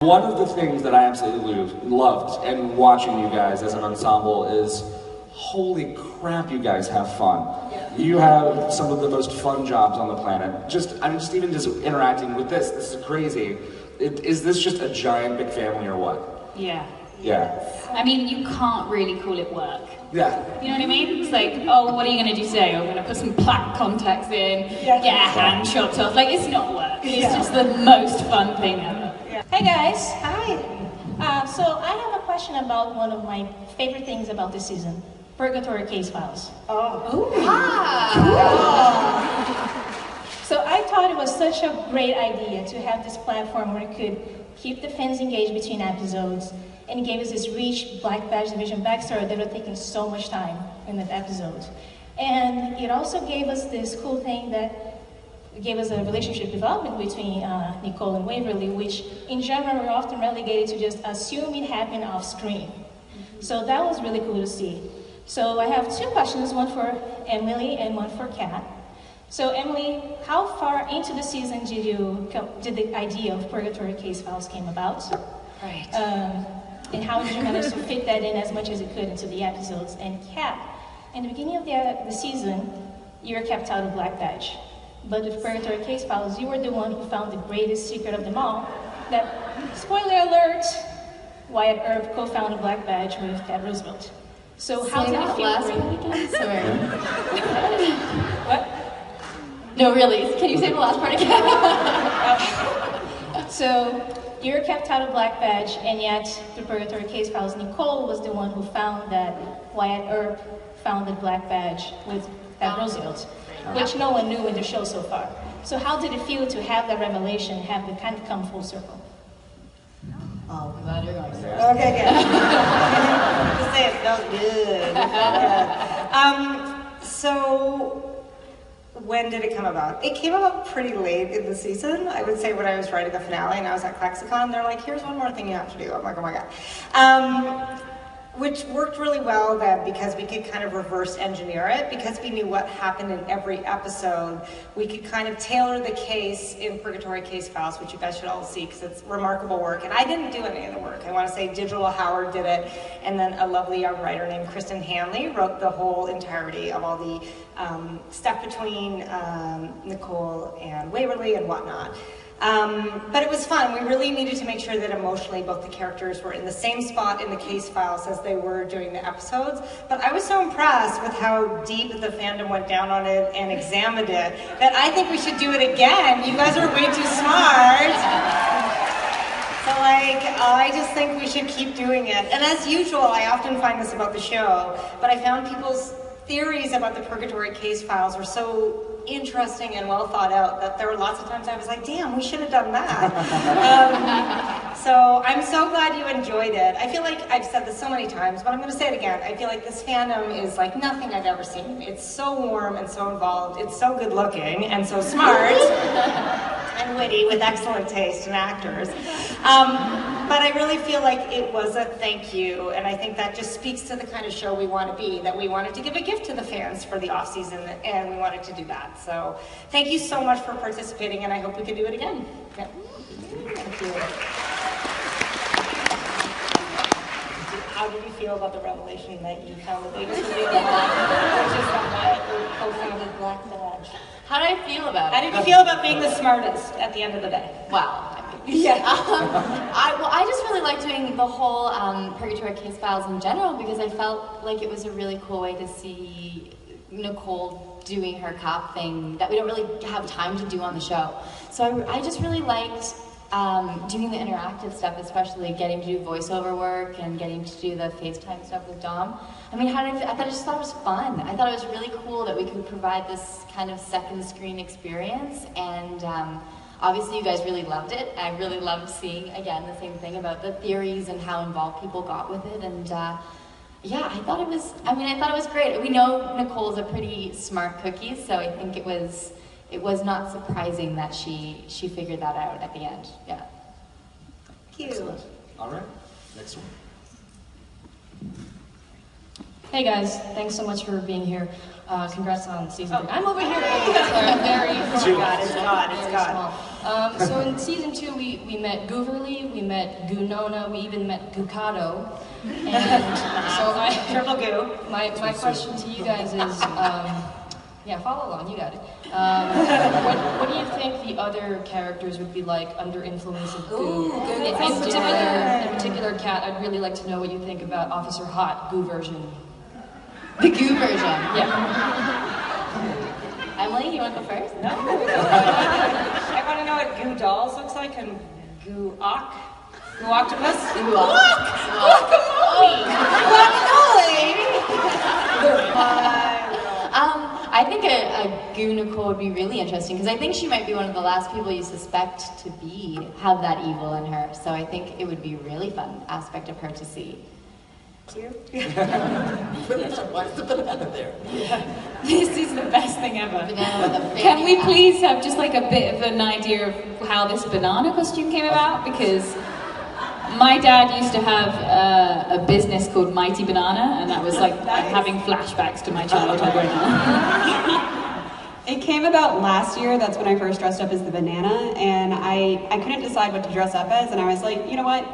One of the things that I absolutely loved and watching you guys as an ensemble is, holy crap, you guys have fun. Yeah. You have some of the most fun jobs on the planet. I'm just even interacting with this is crazy. Is this just a giant big family or what? Yeah. Yeah. I mean, you can't really call it work. Yeah. You know what I mean? It's like, oh, what are you going to do today? I'm going to put some plaque contacts in, get a hand chopped off. Like, it's not work. It's just the most fun thing ever. Hey guys. Hi. So I have a question about one of my favorite things about this season, Purgatory Case Files. Oh. So I thought it was such a great idea to have this platform where it could keep the fans engaged between episodes, and it gave us this rich Black Badge Division backstory that would taken so much time in that episode. And it also gave us this cool thing that gave us a relationship development between Nicole and Waverly, which in general we're often relegated to just assume it happened off screen. So that was really cool to see. So I have two questions, one for Emily and one for Kat. So Emily, how far into the season did the idea of Purgatory Case Files came about? Right. And how did you manage to fit that in as much as you could into the episodes? And Kat, in the beginning of the season, you were kept out of Black Badge. But with Purgatory Case Files, you were the one who found the greatest secret of them all, that, spoiler alert, Wyatt Earp co-founded Black Badge with Ted Roosevelt. So how did it feel? Sorry. What? No, really. Can you say the last part again? So you were kept out of Black Badge, and yet through Purgatory Case Files, Nicole was the one who found that Wyatt Earp founded Black Badge with Ted Roosevelt, which no one knew in the show so far. So how did it feel to have that revelation, have it kind of come full circle? Oh, I'm glad you're going first. Okay, good. Just say it felt good. So, when did it come about? It came about pretty late in the season. I would say when I was writing the finale and I was at Lexicon, they're like, here's one more thing you have to do. I'm like, oh my God. Which worked really well then because we could kind of reverse engineer it. Because we knew what happened in every episode, we could kind of tailor the case in Purgatory Case Files, which you guys should all see because it's remarkable work. And I didn't do any of the work. I want to say Digital Howard did it, and then a lovely young writer named Kristen Hanley wrote the whole entirety of all the stuff between Nicole and Waverly and whatnot. But it was fun. We really needed to make sure that emotionally both the characters were in the same spot in the case files as they were during the episodes. But I was so impressed with how deep the fandom went down on it and examined it that I think we should do it again. You guys are way too smart. So I just think we should keep doing it. And as usual, I often find this about the show, but I found people's theories about the Purgatory Case Files were so interesting and well thought out that there were lots of times I was like, damn, we should have done that. So I'm so glad you enjoyed it. I feel like I've said this so many times, but I'm going to say it again. I feel like this fandom is like nothing I've ever seen. It's so warm and so involved. It's so good looking and so smart and witty with excellent taste in actors. But I really feel like it was a thank you, and I think that just speaks to the kind of show we want to be, that we wanted to give a gift to the fans for the off-season, and we wanted to do that. So thank you so much for participating, and I hope we can do it again. Yeah. Thank you. How did you feel about the revelation that you found the biggest reveal of all, which is that Wyatt co-founded Black Badge? How did I feel about it? How did you feel about being the smartest at the end of the day? Wow. Yeah. I just really liked doing the whole Purgatory Case Files in general because I felt like it was a really cool way to see Nicole doing her cop thing that we don't really have time to do on the show. So I just really liked doing the interactive stuff, especially getting to do voiceover work and getting to do the FaceTime stuff with Dom. I mean, I just thought it was fun. I thought it was really cool that we could provide this kind of second screen experience, and obviously you guys really loved it. I really loved seeing, again, the same thing about the theories and how involved people got with it, and yeah, I thought it was great. We know Nicole's a pretty smart cookie, so I think it was not surprising that she figured that out at the end. Yeah. Thank you. Excellent. All right, next one. Hey guys, thanks so much for being here. Congrats on season 3. I'm over here. Sorry, I'm very It's God. So in season 2, we met Waverly, we met Gunona, we even met Gukado. And so Triple goo. my question to you guys is, yeah, follow along, you got it. What do you think the other characters would be like under influence of goo? In particular, Kat, I'd really like to know what you think about Officer Hot, goo version. The goo version. Yeah. Emily, you want to go first? No. I want to know what goo dolls looks like and goo octopus. Goo I think a goo Nicole would be really interesting because I think she might be one of the last people you suspect to have that evil in her. So I think it would be a really fun aspect of her to see. Why is the banana there? This is the best thing ever. Banana with a Can we please have just like a bit of an idea of how this banana costume came about? Because my dad used to have a business called Mighty Banana, and that was like I'm having flashbacks to my childhood right now. It came about last year. That's when I first dressed up as the banana, and I couldn't decide what to dress up as, and I was like, you know what?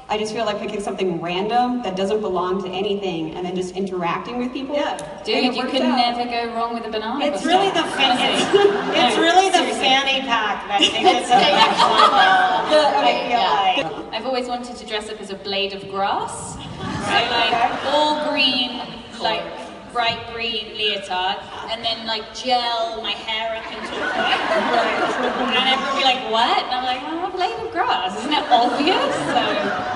I just feel like picking something random that doesn't belong to anything and then just interacting with people. Yeah. Dude, you can never go wrong with a banana It's costume. really the it's really the fanny pack that takes it to the next level. I've always wanted to dress up as a blade of grass. So like all green, like bright green leotard, and then like gel my hair up into a point. And everyone would be like, what? And I'm like, oh, a blade of grass. Isn't it obvious? So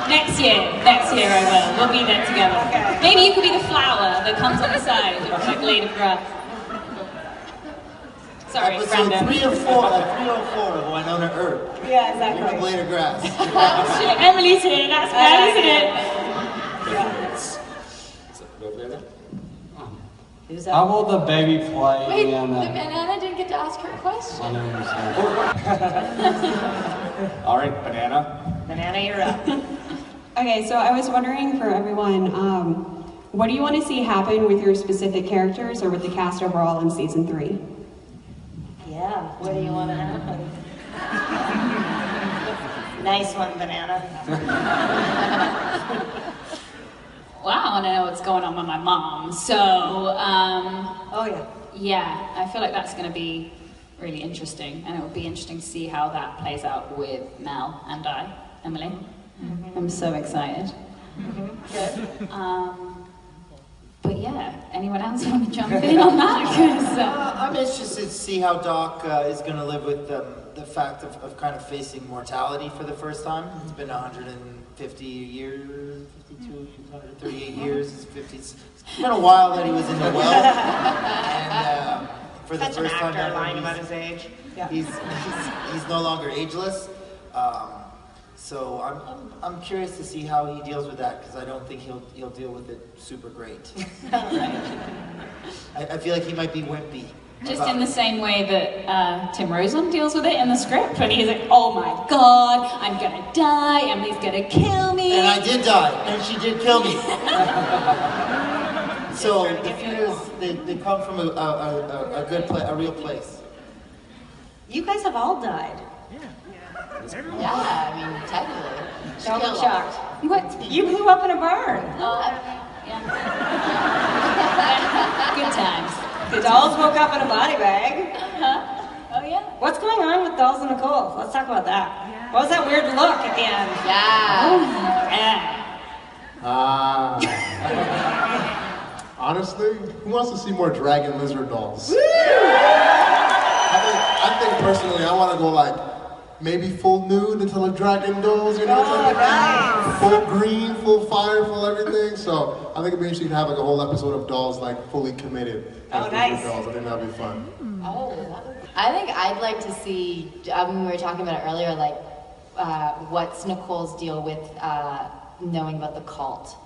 next year I will. We'll be there together. Okay. Maybe you could be the flower that comes on the side of my blade of grass. Sorry, Episode random. 3 or 4 of Winona Earp. Yeah, You're a exactly. blade of grass. Oh shit, Emily's here. That's bad, isn't it? How will the baby play Wait, in the banana didn't get to ask her question. All right, banana. Banana, you're up. Okay, so I was wondering for everyone, what do you want to see happen with your specific characters or with the cast overall in season 3? Yeah, what do you want to happen? Nice one, banana. Well, I want to know what's going on with my mom. So, Oh yeah. yeah, I feel like that's going to be really interesting, and it will be interesting to see how that plays out with Mel and Emily. I'm so excited. Good. But yeah, anyone else want to jump in on that? 'Cause, I'm interested to see how Doc is going to live with the fact of kind of facing mortality for the first time. It's been 150 years, 52, 138 years, 50. It's been a while that he was in the well. And for the Such an first time actor ever, lying about his age. Yeah. he's no longer ageless. So I'm curious to see how he deals with that, because I don't think he'll deal with it super great. I feel like he might be wimpy. just in the same way that Tim Rosen deals with it in the script, when he's like, oh my god, I'm gonna die, Emily's gonna kill me. And I did die, and she did kill me. So the fears, they come from a good place, a real place. You guys have all died. Yeah, I mean, technically. Don't be shocked. What? You blew up in a barn. Yeah. Good times. The dolls woke up in a body bag. Huh? Oh yeah. What's going on with Dolls and Nicole? Let's talk about that. What was that weird look at the end? Yeah. Honestly, who wants to see more dragon lizard dolls? I think personally, I want to go like maybe full nude until a dragon dolls, you know what I'm saying? Full green, full fire, full everything. So I think it'd be interesting to have like a whole episode of dolls like fully committed as lizard dolls. I think that'd be fun. I think I'd like to see, we were talking about it earlier, like, what's Nicole's deal with knowing about the cult?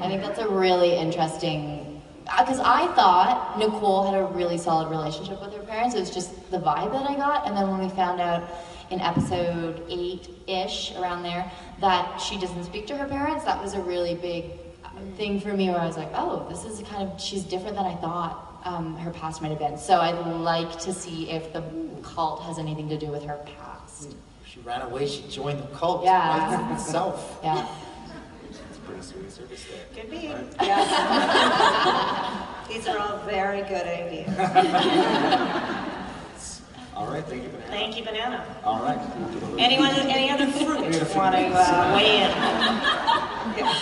I think that's a really interesting, because I thought Nicole had a really solid relationship with her parents. It was just the vibe that I got, and then when we found out in episode 8-ish, around there, that she doesn't speak to her parents, that was a really big thing for me, where I was like, oh, this is kind of, she's different than I thought her past might have been. So I'd like to see if the cult has anything to do with her past. She ran away, she joined the cult Yeah. by itself. Yeah. It's a pretty sweet service there. Could be. Right? Yeah. These are all very good ideas. All right, thank you, Banana. Thank you, Banana. All right. Any other fruit want to weigh in? Yeah.